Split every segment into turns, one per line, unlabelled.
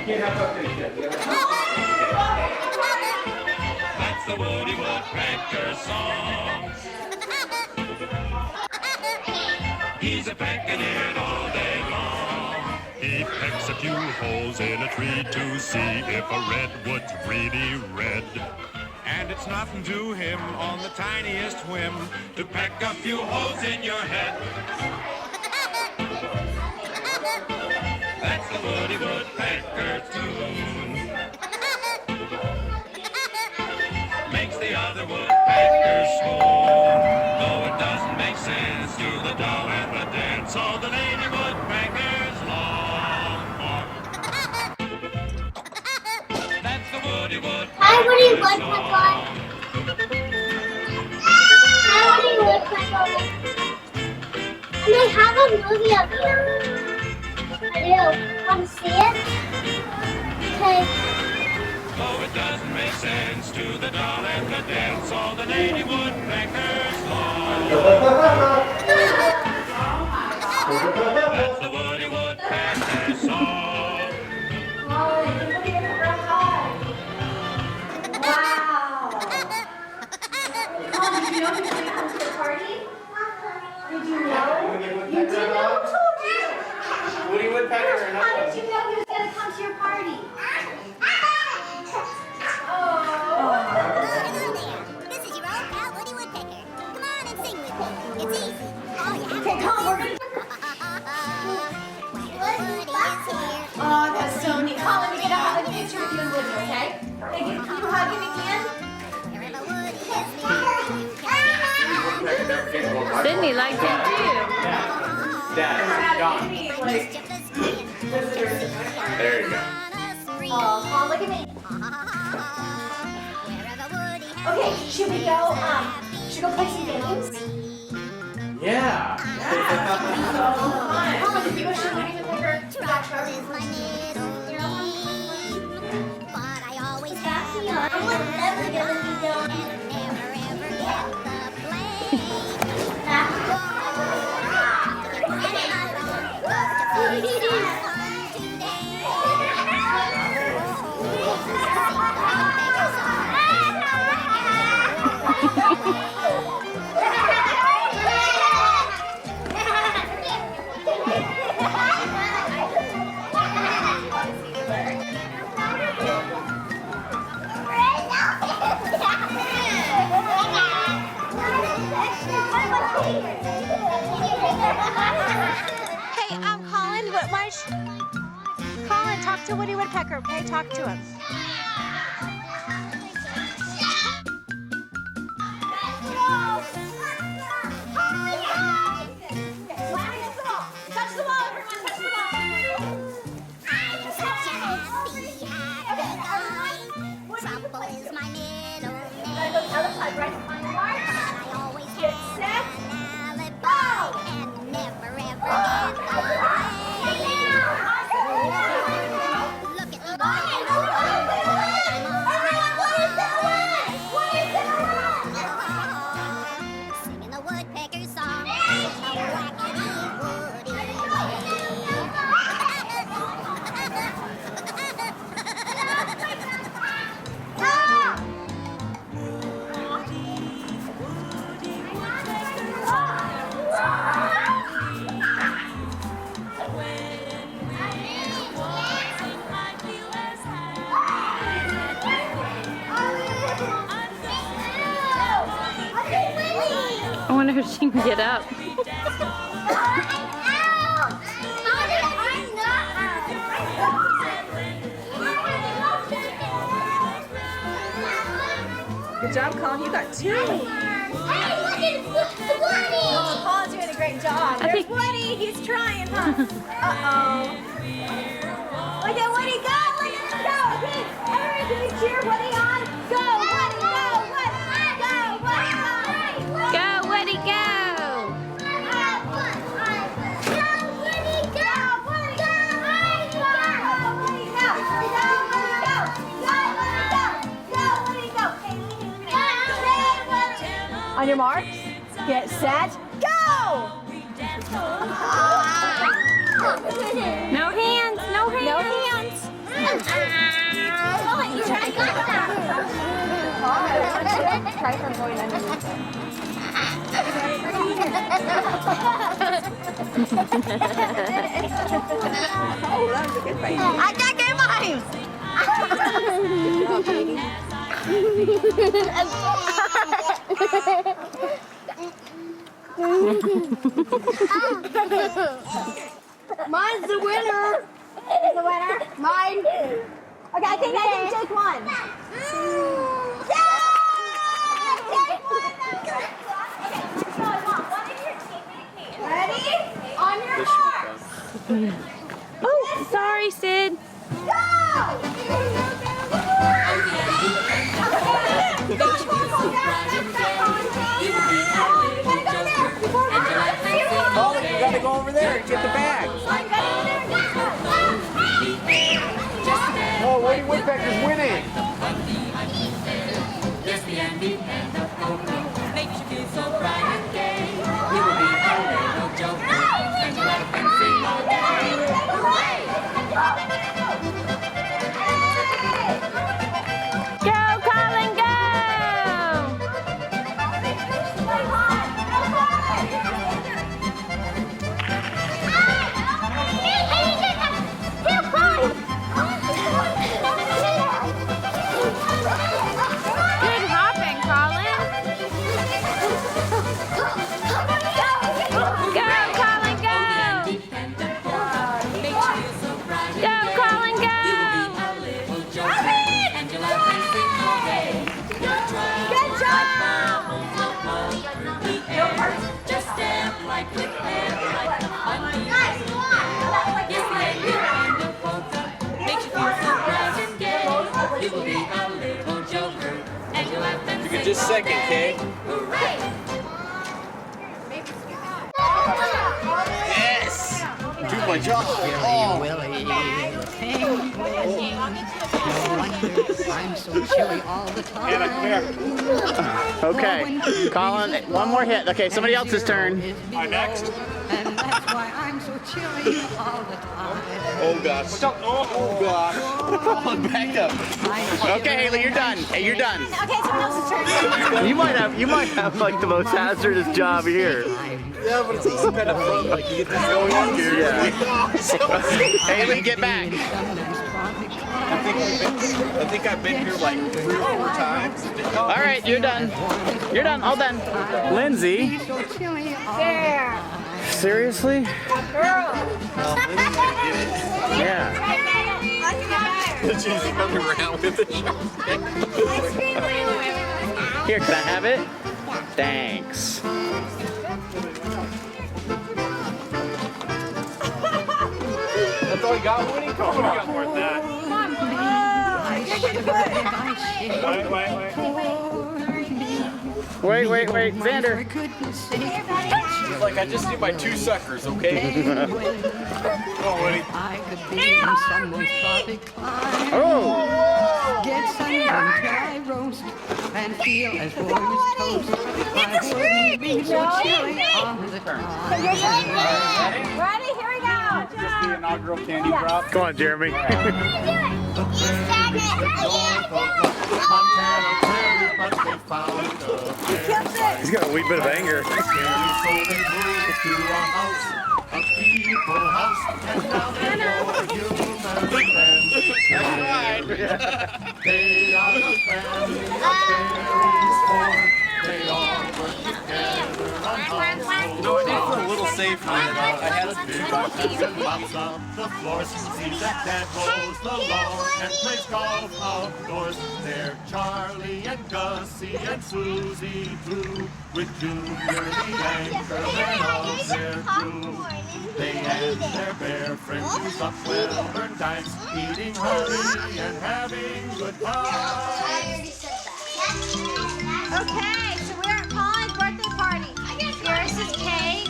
That's the Woody Woodpecker song. He's a pecking it all day long. He pecks a few holes in a tree to see if a redwood's really red. And it's nothing to him on the tiniest whim to peck a few holes in your head. That's the Woody Woodpecker tune. Makes the other woodpeckers swoon. Though it doesn't make sense to the doll and the dance, all the lady woodpeckers long for. That's the Woody Woodpecker.
Hi, Woody Woodpecker. Hi, Woody Woodpecker. And they have a movie up here. I do. Want to see it? Okay.
Though it doesn't make sense to the doll and the dance, all the lady woodpeckers long. That's the Woody Woodpecker song.
Colin, you look at the girl high. Wow. Colin, did you know he's going to come to your party? Did you know? You did know? Who told you?
Woody Woodpecker or
How did you know he was going to come to your party? Oh.
This is your old pal Woody Woodpecker. Come on and sing with me. It's easy. All you have
Okay, Colin, we're going to... Oh, that's so neat. Colin, we're going to have a picture of you and Woody, okay? Thank you. Can you hug him again?
Sydney likes it too.
Dad, John. There you go.
Oh, Colin, look at me. Okay, should we go play some games?
Yeah.
Colin, did you wish you would even take her to back to our I'm never gonna be done.
Hey, Colin, Colin, talk to Woody Woodpecker, okay? Talk to him.
Touch the ball, everyone, touch the ball.
Trouble is my middle
You gotta go to the other side, right? On your mark. Get set. Go!
and never ever get Look at me, singing the woodpecker song.
I wonder if she can get up.
Good job, Colin. You got two.
Oh, Colin's doing a great job. There's Woody. He's trying, huh? Uh-oh. Look at Woody. Go, Woody. Go. Okay. Everyone, can we cheer Woody on? Go, Woody. Go, Woody. Go, Woody. Go.
Go, Woody, go!
On your marks, get set, go!
No hands, no hands.
No hands. Try from going underneath it.
Oh, that was a good fight.
I can't get mine! Mine's the winner! Is the winner? Mine! Okay, I think Jake won. Yeah! Jake won! Ready? On your mark!
Oh, sorry, Sid.
Colin, you gotta go over there and get the bag. Oh, Woody Woodpecker's winning.
Makes you feel so bright and gay. You will be a little joker, and you laugh and sing all day.
Go, Colin, go! Good hopping, Colin. Go, Colin, go! Go, Colin, go!
Good job!
Just step like with hair like a bunny.
Guys, come on!
Yes, lady, and a polka makes you feel so bright and gay. You will be a little joker, and you'll have to
You can just second, Kay.
hooray!
Yes! Do my job. Oh.
I'm so chilly all the time.
Anna, come here.
Okay, Colin, one more hit. Okay, somebody else's turn.
Next.
And that's why I'm so chilly all the time.
Oh gosh. Oh gosh. Colin, back up.
Okay, Haley, you're done. Hey, you're done.
Okay, someone else's turn.
You might have like the most hazardous job here.
Yeah, but it's also kind of fun. Like you get to go in here.
Yeah. Haley, get back.
I think I've been here like 3 or 4 times.
All right, you're done. You're done. All done. Lindsay.
There.
Seriously?
Girl.
Yeah.
She's coming around with it.
Here, can I have it? Thanks.
That's all you got, Woody? Come on, we got more than that. Wait.
Wait, Xander.
It's like I just need my 2 suckers, okay? Come on, Woody.
I could be in someone's tropic climb.
Oh!
Get some dry roast and feel as warm as toast. I wouldn't be so chilly all the time.
Ready? Here we go.
Just the inaugural candy drop.
Come on, Jeremy.
You said
He's got a wee bit of anger.
No, I did for a little safer. I had a
The floor sees that dad mows the lawn and plays golf outdoors. They're Charlie and Gussie and Susie too, with Junior the anchor and all their crew. They and their bear friends use up well-earned dimes, eating hearty and having good times.
Okay, so we're at Colin's birthday party. Yours is cake.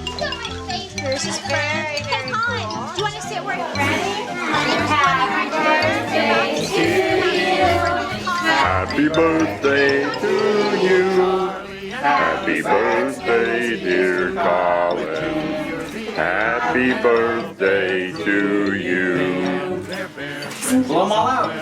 Yours is very, very cool. Colin, do you want to sit where you're ready? Happy birthday to you.
Happy birthday to you. Happy birthday, dear Colin. Happy birthday to you.
Blow them all out.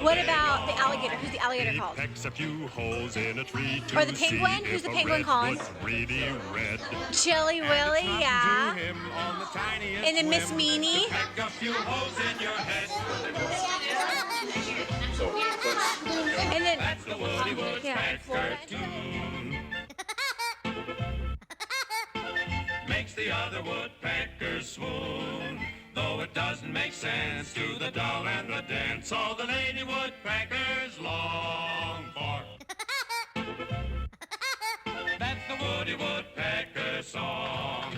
What
day
about
long.
the alligator? Who's the alligator
He
called?
pecks a few holes in a tree to
Or the penguin?
see
Who's
if
the
a
penguin, Colin?
redwood's really red.
Chili
And
Willy,
it's nothing
yeah.
to him on the tiniest
And then Miss
whim
Meanie.
to peck a few holes in your head.
And then,
That's the Woody
yeah.
Woodpecker tune. Makes the other woodpeckers swoon. Though it doesn't make sense to the doll and the dance all the lady woodpeckers long for. That's the Woody Woodpecker song.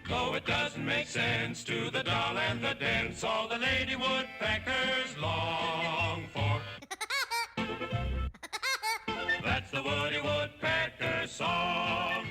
Though it doesn't make sense to the doll and the dance all the lady woodpeckers long for. That's the Woody Woodpecker song.